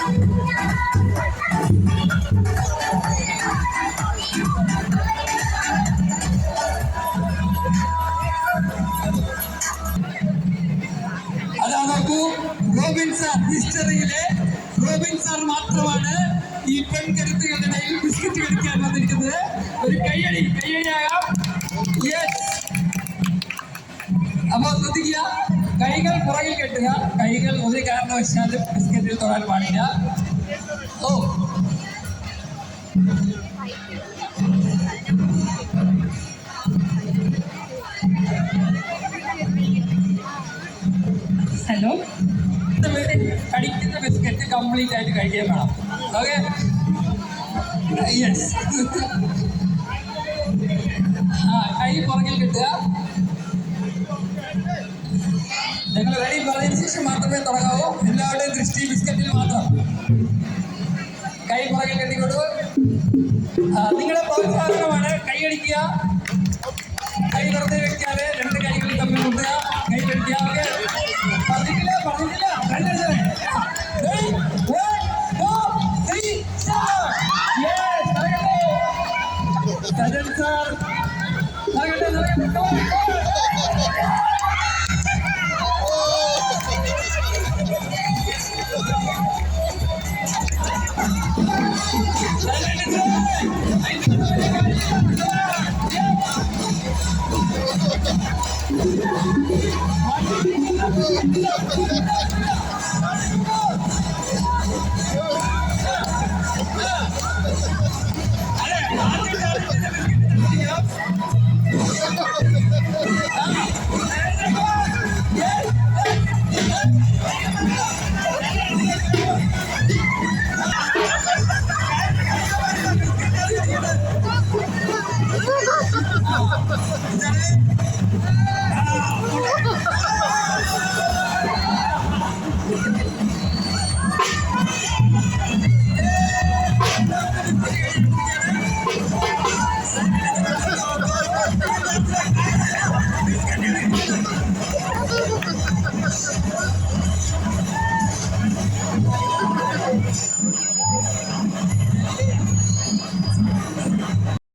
അതാ നോക്കൂ, Robin sir, ഹിസ്റ്ററിയിലെ Robin sir മാത്രമാണ് ഈ പെൺകരുത്തുകളുടെ ഇടയിൽ ബിസ്ക്കറ്റ് കഴിക്കാൻ വന്നിരിക്കുന്നത്. ഒരു കയ്യടിയാകാം. യെസ്. അപ്പൊ ശ്രദ്ധിക്കുക, കൈകൾ പുറകിൽ കെട്ടുക. കൈകൾ ഒരു കാരണവശാലും ബിസ്ക്കറ്റിൽ തൊടാൻ പാടില്ല. ഓ, ഹലോ. കടിക്കുന്ന ബിസ്ക്കറ്റ് കംപ്ലീറ്റ് ആയിട്ട് കഴിക്കാൻ വേണം. Okay, yes. കൈ പുറകിൽ കിട്ടുക. നിങ്ങൾ റെഡി പറഞ്ഞതിന് ശേഷം മാത്രമേ തുടങ്ങാവൂ. എല്ലാവരുടെയും ദൃഷ്ടി ബിസ്ക്കറ്റിൽ മാത്രം. കൈ പുറകിൽ കെട്ടിക്കൊണ്ടു. നിങ്ങളുടെ പ്രോത്സാഹനമാണ്. കൈയടിക്കുക. കൈ വെറുതെ വെക്കാതെ രണ്ട് കൈകൾ തമ്മിൽ മുട്ടുക. കൈ കെട്ടിക്കുക. ഓക്കെ, പറഞ്ഞിട്ടില്ല. സജൻ സാർ,